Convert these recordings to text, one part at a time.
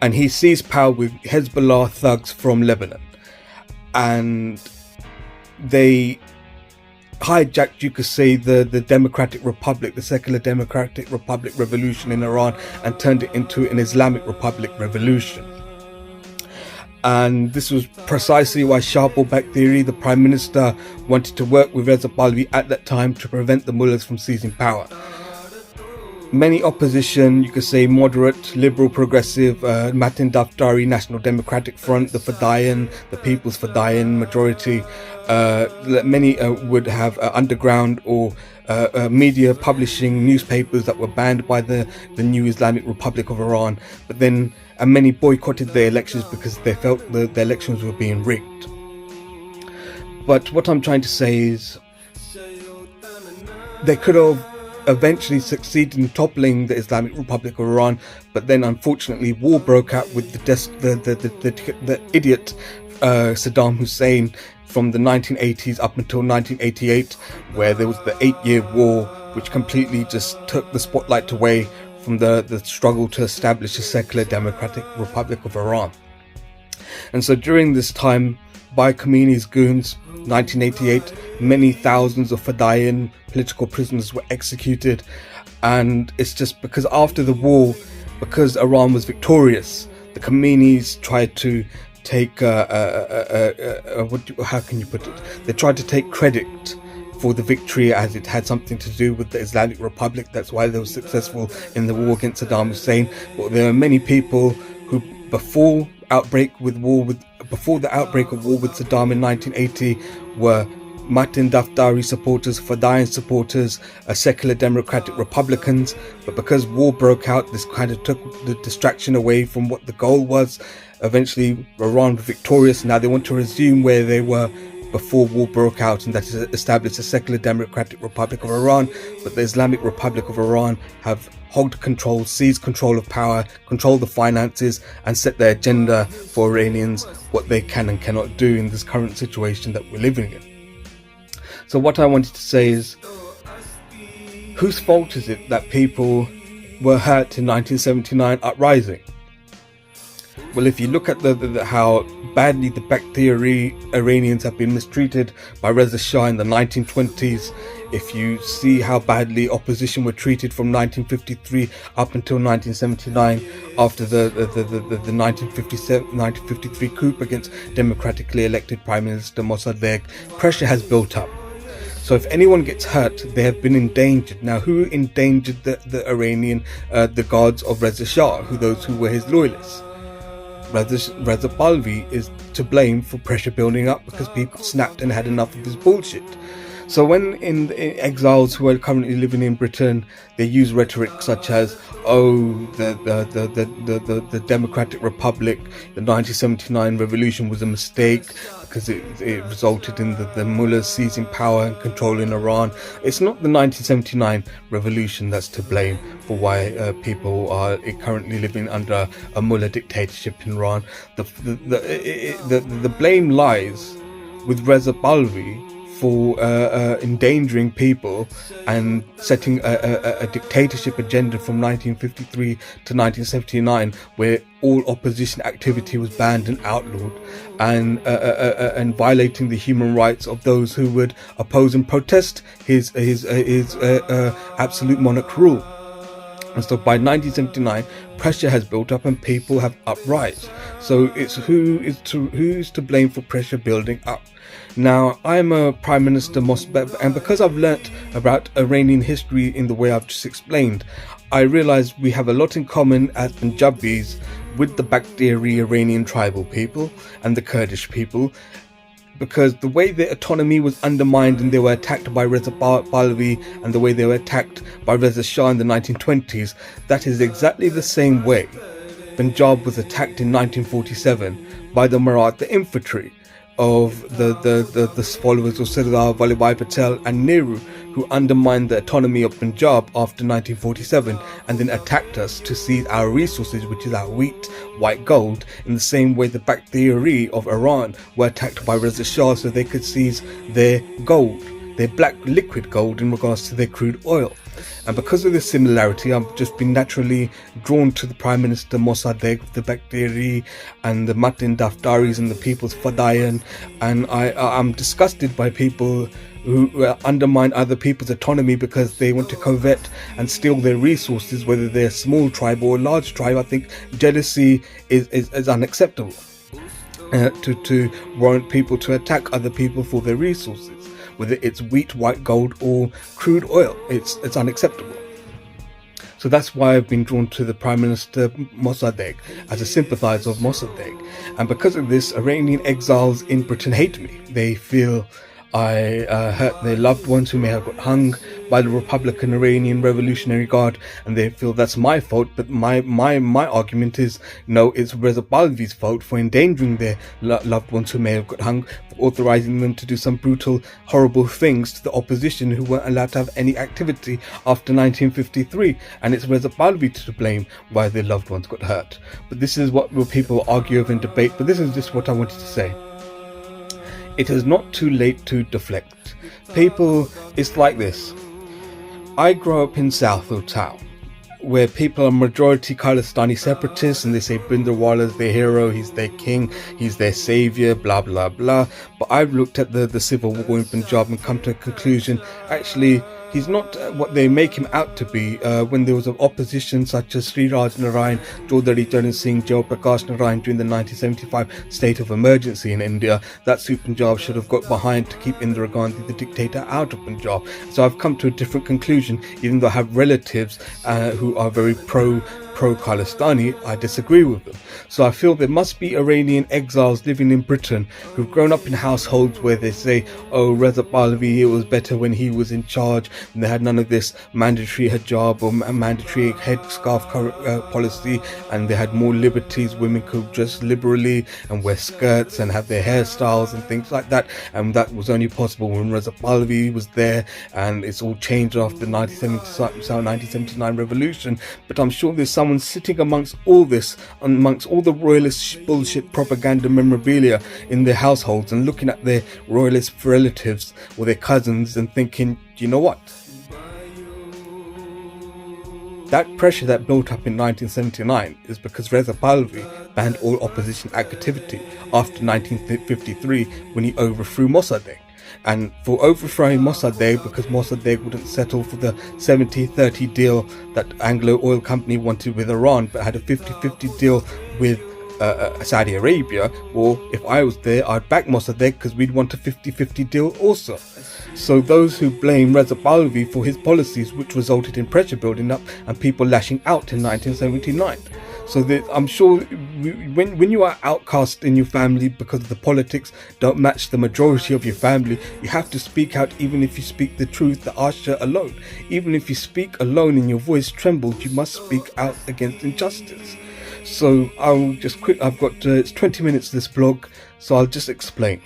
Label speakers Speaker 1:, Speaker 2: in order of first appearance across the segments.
Speaker 1: and he seized power with Hezbollah thugs from Lebanon, and they hijacked, you could say, the Democratic Republic, the secular Democratic Republic revolution in Iran, and turned it into an Islamic Republic revolution. And this was precisely why Shah Pahlavi, the Prime Minister, wanted to work with Reza Pahlavi at that time to prevent the mullahs from seizing power. Many opposition, you could say moderate, liberal, progressive, Matin Daftari, National Democratic Front, the Fadayan, the People's Fadayan majority, many would have underground or media publishing newspapers that were banned by the new Islamic Republic of Iran, but then many boycotted the elections because they felt the elections were being rigged. But what I'm trying to say is they could have eventually succeeded in toppling the Islamic Republic of Iran, but then unfortunately war broke out with the idiot Saddam Hussein from the 1980s up until 1988, where there was the 8-year war, which completely just took the spotlight away from the struggle to establish a secular Democratic Republic of Iran. And so during this time, by Khomeini's goons, 1988, many thousands of Fadayan political prisoners were executed. And it's just because after the war, because Iran was victorious, the Khomeinis tried to take how can you put it? They tried to take credit for the victory as it had something to do with the Islamic Republic. That's why they were successful in the war against Saddam Hussein. But there are many people who, before the outbreak of war with Saddam in 1980, were Matin Daftari supporters, Fadayan supporters, secular Democratic Republicans. But because war broke out, this kind of took the distraction away from what the goal was. Eventually, Iran was victorious. Now they want to resume where they were before war broke out, and that is establish a secular Democratic Republic of Iran. But the Islamic Republic of Iran have hogged control, seized control of power, controlled the finances, and set their agenda for Iranians, what they can and cannot do in this current situation that we're living in. So what I wanted to say is, whose fault is it that people were hurt in 1979 uprising? Well, if you look at how badly the Bakhtiari Iranians have been mistreated by Reza Shah in the 1920s, if you see how badly opposition were treated from 1953 up until 1979 after the 1953 coup against democratically elected Prime Minister Mossadegh, pressure has built up. So if anyone gets hurt, they have been endangered. Now, who endangered the Iranian, the guards of Reza Shah, those who were his loyalists? Reza Pahlavi is to blame for pressure building up because people snapped and had enough of his bullshit. So when in exiles who are currently living in Britain, they use rhetoric such as, the Democratic Republic, the 1979 revolution was a mistake because it resulted in the mullahs seizing power and controlling Iran. It's not the 1979 revolution that's to blame for why people are currently living under a mullah dictatorship in Iran. The blame lies with Reza Pahlavi for endangering people and setting a dictatorship agenda from 1953 to 1979, where all opposition activity was banned and outlawed, and violating the human rights of those who would oppose and protest his absolute monarch rule. And so by 1979, pressure has built up and people have uprised. So it's who's to blame for pressure building up. Now, I'm a Prime Minister Mossadegh, and because I've learnt about Iranian history in the way I've just explained, I realise we have a lot in common as Punjabis with the Bakhtiari Iranian tribal people and the Kurdish people, because the way their autonomy was undermined and they were attacked by Reza Pahlavi, and the way they were attacked by Reza Shah in the 1920s, that is exactly the same way Punjab was attacked in 1947 by the Maratha infantry of the followers of Sardar Vallabhbhai Patel and Nehru, who undermined the autonomy of Punjab after 1947 and then attacked us to seize our resources, which is our wheat, white gold, in the same way the Bakhtiari of Iran were attacked by Reza Shah so they could seize their gold. their black liquid gold in regards to their crude oil. And because of this similarity, I've just been naturally drawn to the Prime Minister Mossadegh, the Bakhtiari and the Matin Daftaris and the People's Fadayan, and I'm disgusted by people who undermine other people's autonomy because they want to covet and steal their resources, whether they're a small tribe or a large tribe. I think jealousy is unacceptable. To warrant people to attack other people for their resources, whether it's wheat, white gold or crude oil, it's unacceptable. So that's why I've been drawn to the Prime Minister Mossadegh as a sympathizer of Mossadegh. And because of this, Iranian exiles in Britain hate me. They feel I hurt their loved ones who may have got hung by the Republican Iranian Revolutionary Guard, and they feel that's my fault. But my argument is, no, it's Reza Pahlavi's fault for endangering their loved ones who may have got hung, for authorizing them to do some brutal, horrible things to the opposition who weren't allowed to have any activity after 1953, and it's Reza Pahlavi to blame why their loved ones got hurt. But this is what people argue over and debate, but this is just what I wanted to say. It is not too late to deflect. People, it's like this. I grew up in Southall Town, where people are majority Khalistani separatists, and they say Bhindranwala's their hero, he's their king, he's their savior, blah blah blah. But I've looked at the civil war in Punjab and come to a conclusion, actually he's not what they make him out to be. When there was an opposition such as Sri Raj Narayan, Chaudhary Charan Singh, Jai Prakash Narayan during the 1975 state of emergency in India, that Punjab should have got behind to keep Indira Gandhi, the dictator, out of Punjab. So I've come to a different conclusion, even though I have relatives who are very pro-Khalistani. I disagree with them. So I feel there must be Iranian exiles living in Britain who've grown up in households where they say, oh, Reza Pahlavi, it was better when he was in charge, and they had none of this mandatory hijab or mandatory headscarf policy, and they had more liberties. Women could dress liberally and wear skirts and have their hairstyles and things like that, and that was only possible when Reza Pahlavi was there, and it's all changed after the 1979 revolution. But I'm sure there's someone sitting amongst all this, amongst all the royalist bullshit propaganda memorabilia in their households, and looking at their royalist relatives or their cousins and thinking, you know what? That pressure that built up in 1979 is because Reza Pahlavi banned all opposition activity after 1953 when he overthrew Mossadegh. And for overthrowing Mossadegh, because Mossadegh wouldn't settle for the 70-30 deal that Anglo Oil Company wanted with Iran, but had a 50-50 deal with Saudi Arabia, or if I was there, I'd back Mossadegh because we'd want a 50-50 deal also. So those who blame Reza Pahlavi for his policies, which resulted in pressure building up and people lashing out in 1979. So that I'm sure when you are outcast in your family because the politics don't match the majority of your family, you have to speak out, even if you speak the truth, the Asha alone. Even if you speak alone and your voice trembles, you must speak out against injustice. So I'll just I've got it's 20 minutes this blog, so I'll just explain.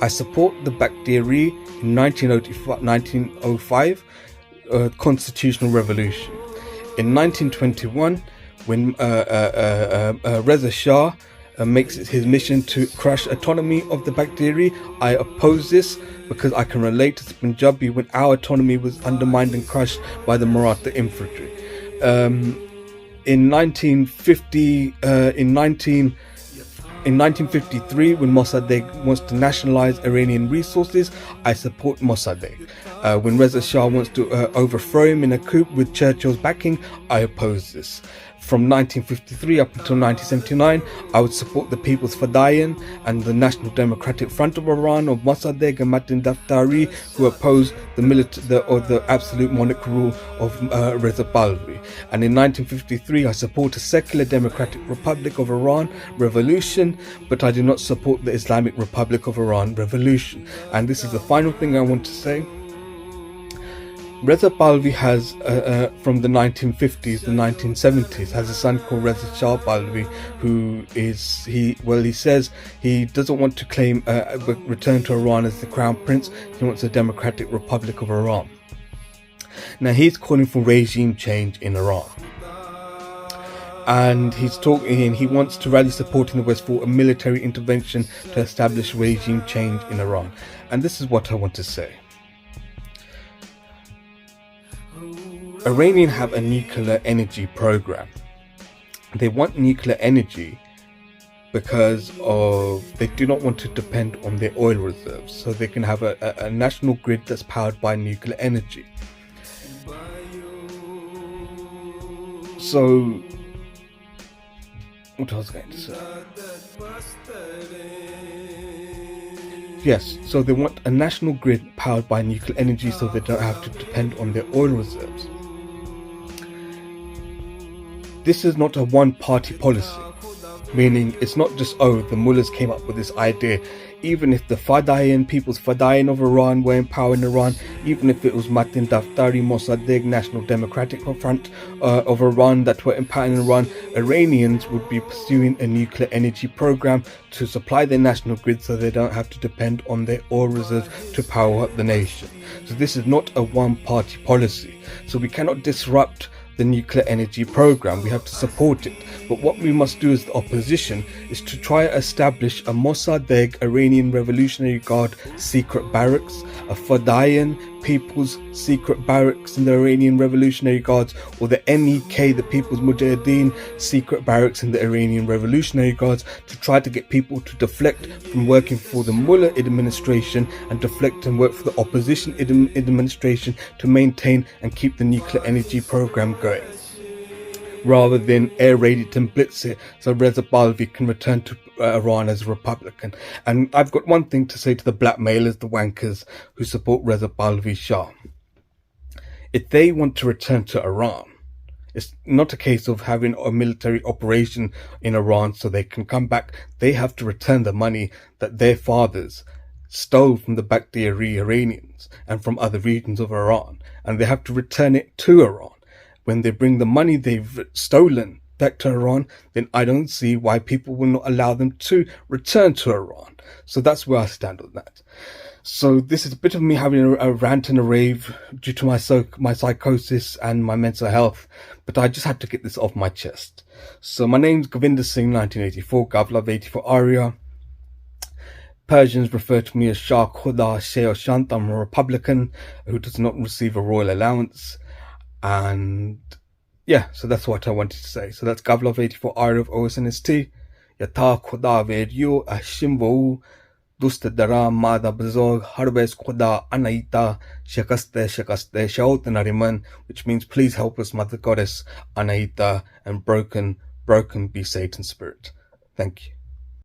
Speaker 1: I support the Bakhtiari in 1905 constitutional revolution. In 1921, when Reza Shah makes it his mission to crush autonomy of the Bakhtiari, I oppose this because I can relate to the Punjabi when our autonomy was undermined and crushed by the Maratha infantry. In 1953, when Mossadegh wants to nationalize Iranian resources, I support Mossadegh. When Reza Shah wants to overthrow him in a coup with Churchill's backing, I oppose this. From 1953 up until 1979, I would support the People's Fadayan and the National Democratic Front of Iran of Mossadegh and Matin Daftari, who opposed the absolute monarch rule of Reza Pahlavi. And in 1953, I support a secular Democratic Republic of Iran revolution, but I do not support the Islamic Republic of Iran revolution. And this is the final thing I want to say. Reza Pahlavi has, from the 1950s, the 1970s, has a son called Reza Shah Pahlavi, who is, he says he doesn't want to claim, return to Iran as the crown prince. He wants a democratic republic of Iran. Now he's calling for regime change in Iran. and he's talking, and he wants to rally support in the West for a military intervention to establish regime change in Iran. And this is what I want to say. Iranians have a nuclear energy program. They want nuclear energy because they do not want to depend on their oil reserves, so they can have a national grid that's powered by nuclear energy. So what I was going to say, yes, so they want a national grid powered by nuclear energy so they don't have to depend on their oil reserves. This is not a one-party policy, meaning it's not just, the mullahs came up with this idea. Even if the Fadayan, People's Fadayan of Iran were in power in Iran, even if it was Matin Daftari, Mossadegh, National Democratic Front of Iran that were in power in Iran, Iranians would be pursuing a nuclear energy program to supply their national grid so they don't have to depend on their oil reserves to power up the nation. So this is not a one-party policy. So we cannot disrupt the nuclear energy program. We have to support it. But what we must do as the opposition is to try to establish a Mossadegh Iranian Revolutionary Guard secret barracks, a Fadayan People's secret barracks in the Iranian Revolutionary Guards, or the MEK, the People's Mujahideen secret barracks in the Iranian Revolutionary Guards, to try to get people to deflect from working for the Mullah administration and deflect and work for the opposition administration to maintain and keep the nuclear energy program going, rather than air raid it and blitz it so Reza Pahlavi can return to Iran as a Republican. And I've got one thing to say to the blackmailers, the wankers who support Reza Pahlavi Shah. If they want to return to Iran, it's not a case of having a military operation in Iran so they can come back. They have to return the money that their fathers stole from the Bakhtiyari Iranians and from other regions of Iran, and they have to return it to Iran. When they bring the money they've stolen back to Iran, then I don't see why people will not allow them to return to Iran. So that's where I stand on that. So this is a bit of me having a rant and a rave due to my psychosis and my mental health, but I just had to get this off my chest. So my name's Govinda Singh, 1984, Gavlav 84 Arya. Persians refer to me as Shah Khuda Sheh Shant. I'm a Republican who does not receive a royal allowance. And yeah, so that's what I wanted to say. So that's Gavlav 84 Arya of OSNST. Yata Khuda Veriyo Ashimvo Dust Dara Mada Bazog Harbes Khuda Anaita Shakaste Shakaste Shaot Nariman, which means please help us, Mother Goddess Anaita, and broken be Satan's spirit. Thank you.